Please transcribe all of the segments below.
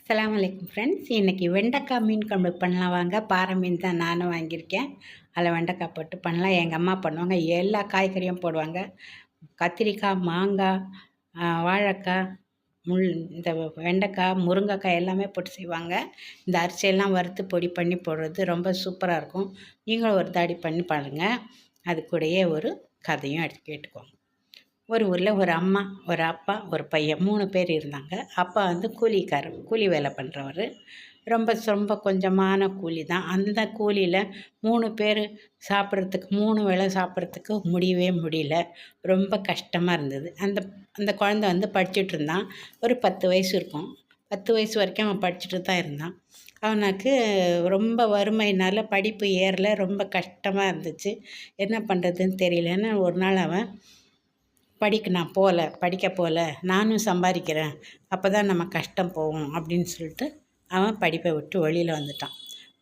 அஸ்ஸலாமு அலைக்கும் ஃப்ரெண்ட்ஸ். இன்றைக்கி வெண்டைக்காய் மீன் குழம்பு பண்ணலாம் வாங்க. பாறை மீன் தான் நானும் வாங்கியிருக்கேன். அதில் வெண்டைக்காய் போட்டு பண்ணலாம். எங்கள் அம்மா பண்ணுவாங்க. எல்லா காய்கறியும் போடுவாங்க. கத்திரிக்காய், மாங்காய், வாழைக்காய், இந்த வெண்டைக்காய், முருங்கைக்காய் எல்லாமே போட்டு செய்வாங்க. இந்த அரிசியெல்லாம் வறுத்து பொடி பண்ணி போடுறது ரொம்ப சூப்பராக இருக்கும். நீங்களும் ஒரு தாடி பண்ணி பாருங்கள். அது கூடயே ஒரு கதையும் எடுத்து கேட்டுக்கோங்க. ஒரு ஊரில் ஒரு அம்மா, ஒரு அப்பா, ஒரு பையன் 3 பேர் இருந்தாங்க. அப்பா வந்து கூலி வேலை பண்ணுறவர். ரொம்ப கொஞ்சமான கூலி தான். அந்த கூலியில் 3 பேர் சாப்பிட்றதுக்கு 3 வேளை சாப்பிட்றதுக்கு முடியவே முடியல. ரொம்ப கஷ்டமாக இருந்தது. அந்த அந்த குழந்தை வந்து படிச்சுட்டு இருந்தான். ஒரு 10 வயசு இருக்கும். 10 வயசு வரைக்கும் அவன் படிச்சுட்டு தான் இருந்தான். அவனுக்கு ரொம்ப வறுமையினால் படிப்பு ஏறல. ரொம்ப கஷ்டமாக இருந்துச்சு. என்ன பண்ணுறதுன்னு தெரியலன்னு ஒரு நாள் அவன் நான் படிக்க போகல, நானும் சம்பாதிக்கிறேன், அப்போ தான் நம்ம கஷ்டம் போகும் அப்படின்னு சொல்லிட்டு அவன் படிப்பை விட்டு வெளியில் வந்துட்டான்.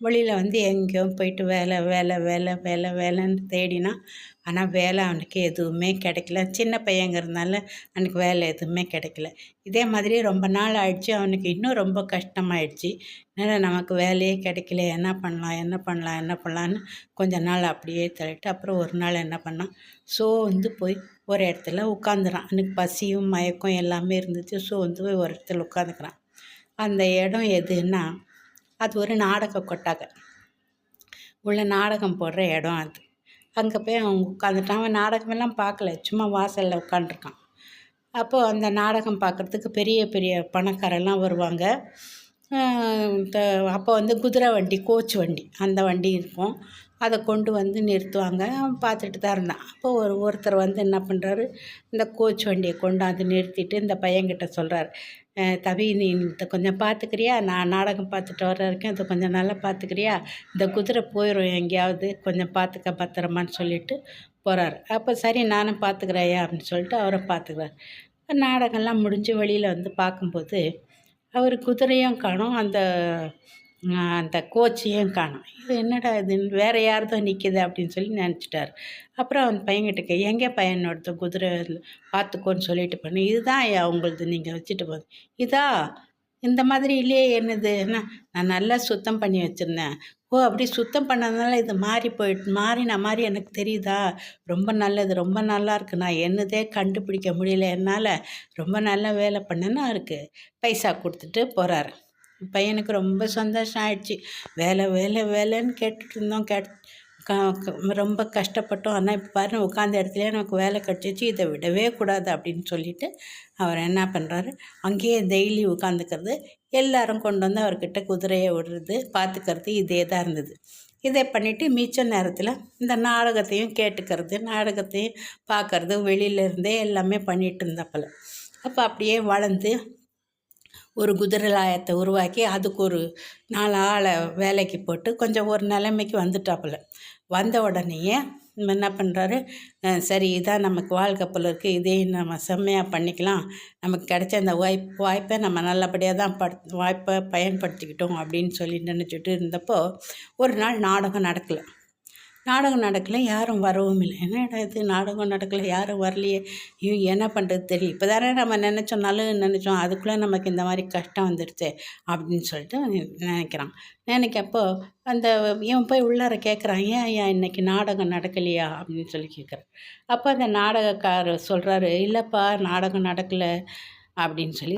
வெளியில் வந்து எங்கேயோ போயிட்டு வேலைன்னு தேடினான். ஆனால் வேலை அவனுக்கு எதுவுமே கிடைக்கல. சின்ன பையங்கிறதுனால அவனுக்கு வேலை எதுவுமே கிடைக்கல. இதே மாதிரி ரொம்ப நாள் ஆயிடுச்சு. அவனுக்கு இன்னும் ரொம்ப கஷ்டமாயிடுச்சு. நமக்கு வேலையே கிடைக்கல, என்ன பண்ணலான்னு கொஞ்ச நாள் அப்படியே தள்ளிட்டு அப்புறம் ஒரு நாள் என்ன பண்ணான், வந்து போய் ஒரு இடத்துல உட்காந்துறான். அவனுக்கு பசியும் மயக்கம் எல்லாமே இருந்துச்சு. வந்து போய் ஒரு இடத்துல உட்காந்துக்கிறான். அந்த இடம் எதுன்னா, அது ஒரு நாடக கொட்டாகை உள்ள நாடகம் போடுற இடம் அது. அங்கே போய் அவன் உட்காந்துட்டான். அவன் நாடகமெல்லாம் பார்க்கல, சும்மா வாசலில் உட்காண்ட்ருக்கான். அப்போது அந்த நாடகம் பார்க்குறதுக்கு பெரிய பெரிய பணக்காரெல்லாம் வருவாங்க. அப்போ வந்து குதிரை வண்டி, கோச் வண்டி, அந்த வண்டி இருக்கும். அதை கொண்டு வந்து நிறுத்துவாங்க. அவன் பார்த்துட்டு தான் இருந்தான். அப்போ ஒருத்தர் வந்து என்ன பண்ணுறாரு, இந்த கோச் வண்டியை கொண்டாந்து நிறுத்திட்டு இந்த பையன்கிட்ட சொல்கிறார், தம்பி நீ இதை கொஞ்சம் பார்த்துக்கிறியா, நான் நாடகம் பார்த்துட்டு வர வரைக்கும் இதை கொஞ்சம் நல்லா பார்த்துக்கிறியா, இந்த குதிரை போயிடும் எங்கேயாவது, கொஞ்சம் பார்த்துக்க பத்திரமான்னு சொல்லிட்டு போகிறாரு. அப்போ சரி நானும் பார்த்துக்கிறேயா அப்படின்னு சொல்லிட்டு அவரை பார்த்துக்கிறார். நாடகம்லாம் முடிஞ்சு வெளியில் வந்து பார்க்கும்போது அவர் குதிரையும் காணோம், அந்த கோச்சையும் காணோம். இது என்னடா இது, வேறு யார்தோ நிற்கிது அப்படின்னு சொல்லி நினச்சிட்டார். அப்புறம் அந்த பையன்கிட்ட எங்கே பையனோடது குதிரை பார்த்துக்கோன்னு சொல்லிட்டு பண்ணி, இதுதான் உங்களது, நீங்கள் வச்சுட்டு போகுது இதா, இந்த மாதிரி இல்லையே என்னதுன்னா, நான் நல்லா சுத்தம் பண்ணி வச்சுருந்தேன். ஓ அப்படி சுத்தம் பண்ணதுனால இது மாறின மாதிரி எனக்கு தெரியுதா, ரொம்ப நல்லது, ரொம்ப நல்லா இருக்குது, நான் என்னதே கண்டுபிடிக்க முடியல என்னால், ரொம்ப நல்ல வேலை பண்ணேன்னா இருக்குது. பைசா கொடுத்துட்டு போகிறாரு. பையனுக்கு ரொம்ப சந்தோஷம் ஆயிடுச்சு. வேலைன்னு கேட்டுட்டு இருந்தோம், ரொம்ப கஷ்டப்பட்டோம். ஆனால் இப்போ பாருங்கள், உட்காந்த இடத்துலையே நமக்கு வேலை கிடச்சிச்சு, இதை விடவே கூடாது அப்படின்னு சொல்லிட்டு அவர் என்ன பண்ணுறாரு, அங்கேயே டெய்லி உட்காந்துக்கிறது, எல்லாரும் கொண்டு வந்து அவர்கிட்ட குதிரையை விடுறது, பார்த்துக்கிறது, இதே தான் இருந்தது. இதை பண்ணிவிட்டு மிச்ச நேரத்தில் இந்த நாடகத்தையும் கேட்டுக்கிறது, நாடகத்தையும் பார்க்கறது, வெளியிலேருந்தே எல்லாமே பண்ணிகிட்டு இருந்தாப்பல. அப்போ அப்படியே வளர்ந்து ஒரு குதிரை லாயத்தை உருவாக்கி அதுக்கு ஒரு 4 ஆளை வேலைக்கு போட்டு கொஞ்சம் ஒரு நிலைமைக்கு வந்துட்டாப்புல. வந்த உடனேயே என்ன பண்ணுறாரு, சரி இதான் நமக்கு வாழ்க்கை போல இருக்குது, இதையும் நம்ம செம்மையாக பண்ணிக்கலாம், நமக்கு கிடைச்ச அந்த வாய்ப்பை நம்ம நல்லபடியாக தான் வாய்ப்பை பயன்படுத்திக்கிட்டோம் அப்படின்னு சொல்லி நினச்சிட்டு இருந்தப்போ ஒரு நாள் நாடகம் நடக்கலை, யாரும் வரவும் இல்லை. என்னடா இது, நாடகம் நடக்கலை, யாரும் வரலையே, என்ன பண்ணுறது தெரியல, இப்போ தானே நம்ம நினச்சோம், அதுக்குள்ளே நமக்கு இந்த மாதிரி கஷ்டம் வந்துடுச்சு அப்படின்னு சொல்லிட்டு நினைக்கப்போ அந்த இவன் போய் உள்ளார கேட்குறான், ஏன் இன்றைக்கி நாடகம் நடக்கலையா அப்படின்னு சொல்லி கேட்குறான். அப்போ அந்த நாடகக்காரர் சொல்கிறாரு, இல்லைப்பா நாடகம் நடக்கலை அப்படின்னு சொல்லி